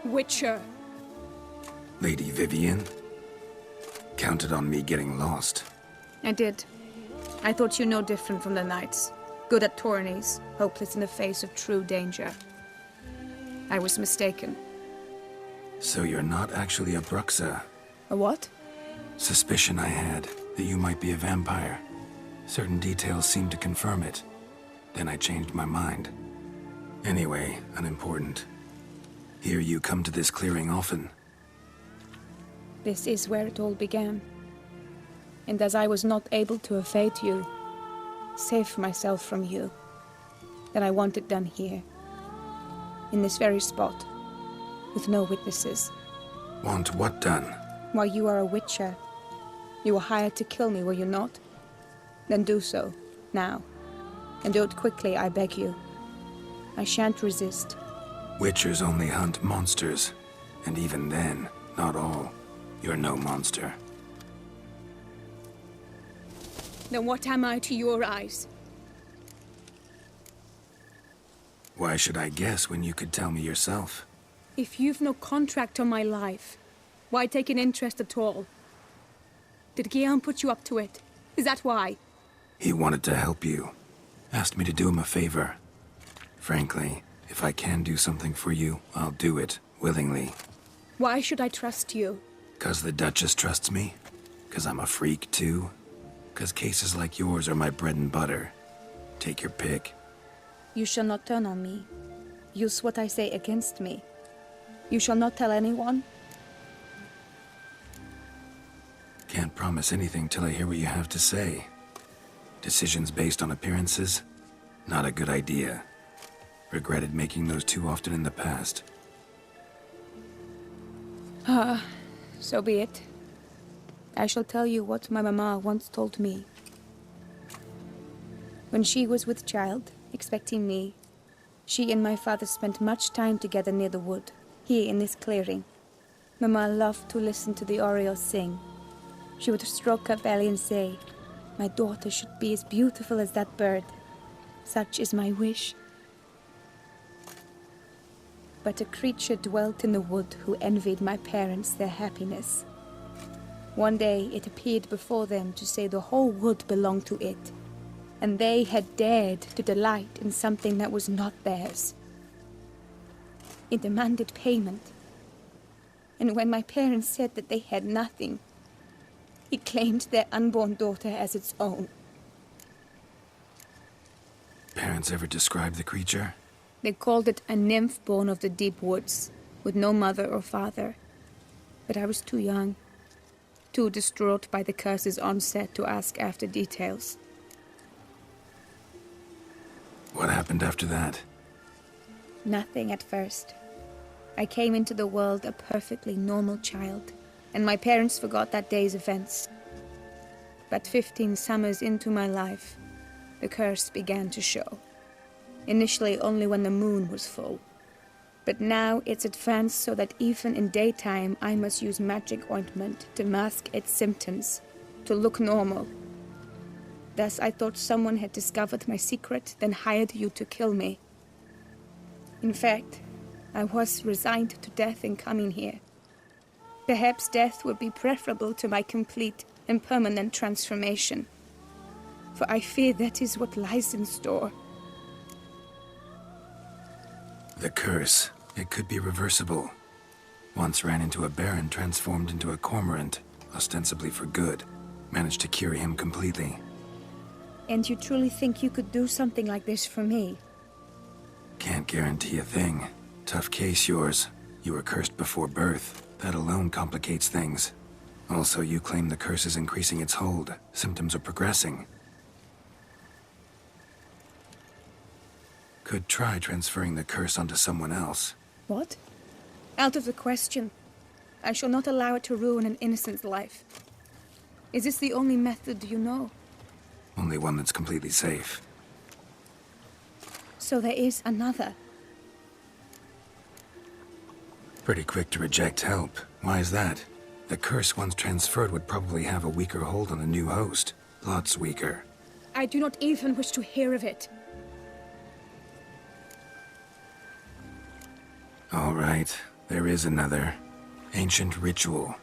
Witcher. Lady Vivian? Counted on me getting lost. I did. I thought you no different from the knights. Good at tourneys, hopeless in the face of true danger. I was mistaken. So you're not actually a Bruxa? A what? Suspicion I had, that you might be a vampire. Certain details seemed to confirm it. Then I changed my mind. Anyway, unimportant. Hear you come to this clearing often. This is where it all began. And as I was not able to evade you, save myself from you, then I want it done here. In this very spot. With no witnesses. Want what done? While you are a witcher. You were hired to kill me, were you not? Then do so, now. And do it quickly, I beg you. I shan't resist. Witchers only hunt monsters. And even then, not all. You're no monster. Then what am I to your eyes? Why should I guess when you could tell me yourself? If you've no contract on my life, why take an interest at all? Did Guillaume put you up to it? Is that why? He wanted to help you. Asked me to do him a favor. Frankly, if I can do something for you, I'll do it, willingly. Why should I trust you? 'Cause the Duchess trusts me? 'Cause I'm a freak, too? 'Cause cases like yours are my bread and butter. Take your pick. You shall not turn on me. Use what I say against me. You shall not tell anyone? Can't promise anything till I hear what you have to say. Decisions based on appearances? Not a good idea. Regretted making those too often in the past. So be it. I shall tell you what my mama once told me. When she was with child, expecting me, she and my father spent much time together near the wood, here in this clearing. Mama loved to listen to the orioles sing. She would stroke her belly and say, "My daughter should be as beautiful as that bird. Such is my wish." But a creature dwelt in the wood who envied my parents their happiness. One day it appeared before them to say the whole wood belonged to it, and they had dared to delight in something that was not theirs. It demanded payment, and when my parents said that they had nothing, it claimed their unborn daughter as its own. Parents ever describe the creature? They called it a nymph born of the deep woods, with no mother or father. But I was too young, too distraught by the curse's onset to ask after details. What happened after that? Nothing at first. I came into the world a perfectly normal child, and my parents forgot that day's events. But 15 summers into my life, the curse began to show. Initially only when the moon was full. But now it's advanced so that even in daytime I must use magic ointment to mask its symptoms, to look normal. Thus I thought someone had discovered my secret, then hired you to kill me. In fact, I was resigned to death in coming here. Perhaps death would be preferable to my complete and permanent transformation. For I fear that is what lies in store. The curse. It could be reversible. Once ran into a baron transformed into a cormorant, ostensibly for good. Managed to cure him completely. And you truly think you could do something like this for me? Can't guarantee a thing. Tough case, yours. You were cursed before birth. That alone complicates things. Also, you claim the curse is increasing its hold. Symptoms are progressing. Could try transferring the curse onto someone else. What? Out of the question. I shall not allow it to ruin an innocent's life. Is this the only method you know? Only one that's completely safe. So there is another. Pretty quick to reject help. Why is that? The curse once transferred would probably have a weaker hold on the new host. Lots weaker. I do not even wish to hear of it. All right. There is another. Ancient ritual.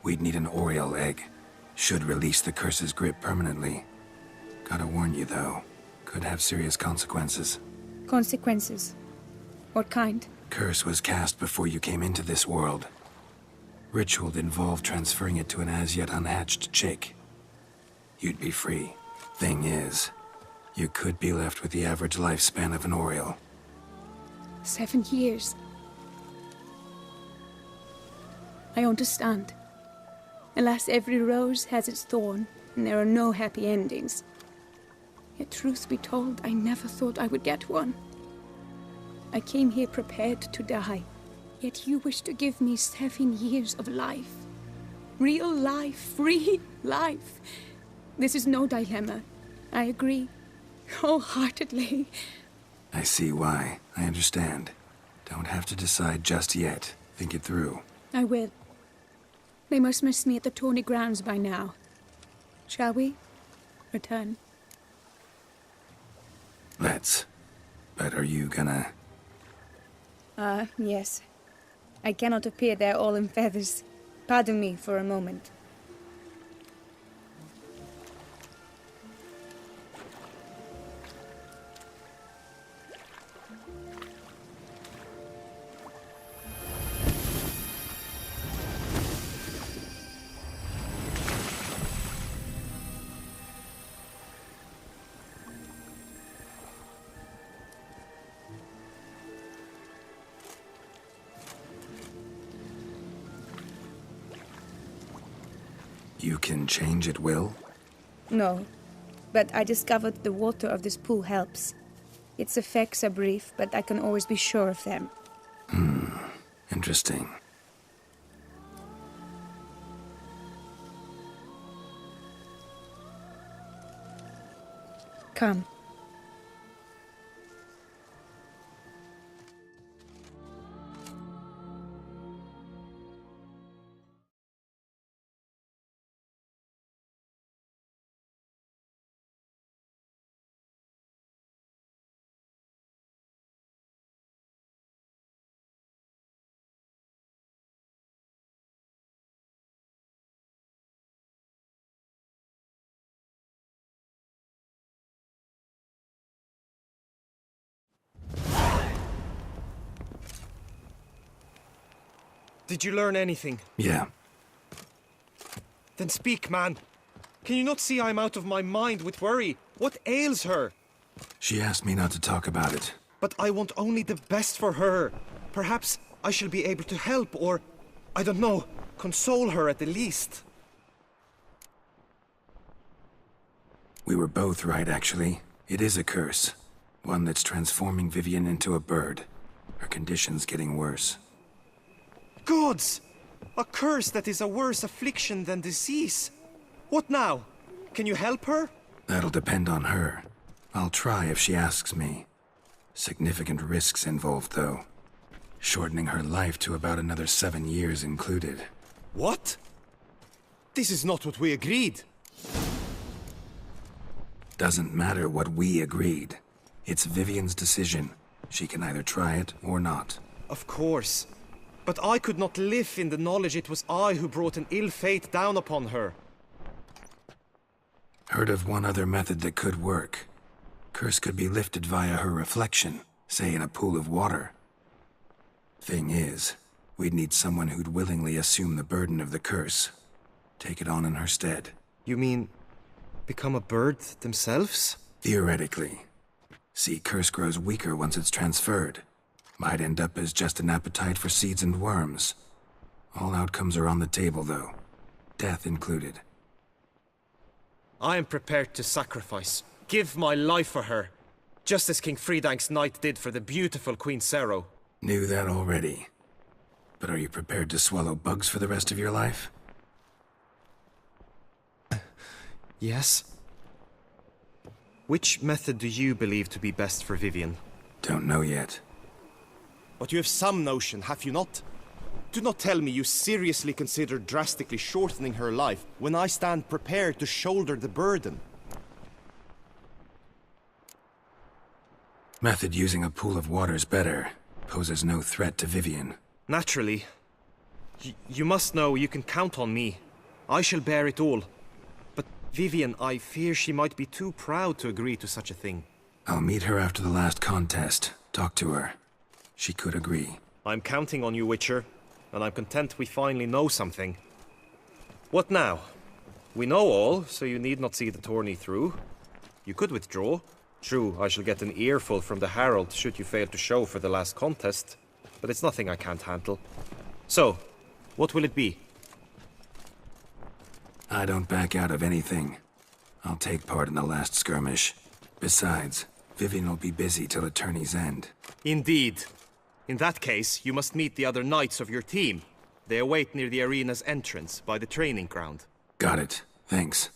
We'd need an Oriole egg. Should release the curse's grip permanently. Gotta warn you, though. Could have serious consequences. Consequences? What kind? Curse was cast before you came into this world. Ritual involved transferring it to an as-yet unhatched chick. You'd be free. Thing is, you could be left with the average lifespan of an Oriole. 7 years. I understand. Alas, every rose has its thorn, and there are no happy endings. Yet truth be told, I never thought I would get one. I came here prepared to die, yet you wish to give me 7 years of life. Real life, free life. This is no dilemma. I agree, wholeheartedly. I see why. I understand. Don't have to decide just yet. Think it through. I will. They must miss me at the Tawny grounds by now. Shall we return? Let's. But are you gonna... Yes. I cannot appear there all in feathers. Pardon me for a moment. You can change at will? No, but I discovered the water of this pool helps. Its effects are brief, but I can always be sure of them. Interesting. Come. Did you learn anything? Yeah. Then speak, man. Can you not see I'm out of my mind with worry? What ails her? She asked me not to talk about it. But I want only the best for her. Perhaps I shall be able to help or, I don't know, console her at the least. We were both right, actually. It is a curse. One that's transforming Vivian into a bird. Her condition's getting worse. Gods! A curse that is a worse affliction than disease. What now? Can you help her? That'll depend on her. I'll try if she asks me. Significant risks involved, though. Shortening her life to about another 7 years included. What? This is not what we agreed. Doesn't matter what we agreed. It's Vivian's decision. She can either try it or not. Of course. But I could not live in the knowledge it was I who brought an ill fate down upon her. Heard of one other method that could work. Curse could be lifted via her reflection, say in a pool of water. Thing is, we'd need someone who'd willingly assume the burden of the curse. Take it on in her stead. You mean, become a bird themselves? Theoretically. See, curse grows weaker once it's transferred. Might end up as just an appetite for seeds and worms. All outcomes are on the table, though. Death included. I am prepared to sacrifice. Give my life for her. Just as King Fridank's knight did for the beautiful Queen Sero. Knew that already. But are you prepared to swallow bugs for the rest of your life? Yes. Which method do you believe to be best for Vivian? Don't know yet. But you have some notion, have you not? Do not tell me you seriously consider drastically shortening her life when I stand prepared to shoulder the burden. Method using a pool of water's better. Poses no threat to Vivian. Naturally. You must know you can count on me. I shall bear it all. But Vivian, I fear she might be too proud to agree to such a thing. I'll meet her after the last contest. Talk to her. She could agree. I'm counting on you, Witcher, and I'm content we finally know something. What now? We know all, so you need not see the tourney through. You could withdraw. True, I shall get an earful from the Herald should you fail to show for the last contest, but it's nothing I can't handle. So, what will it be? I don't back out of anything. I'll take part in the last skirmish. Besides, Vivian will be busy till the tourney's end. Indeed. In that case, you must meet the other knights of your team. They await near the arena's entrance, by the training ground. Got it. Thanks.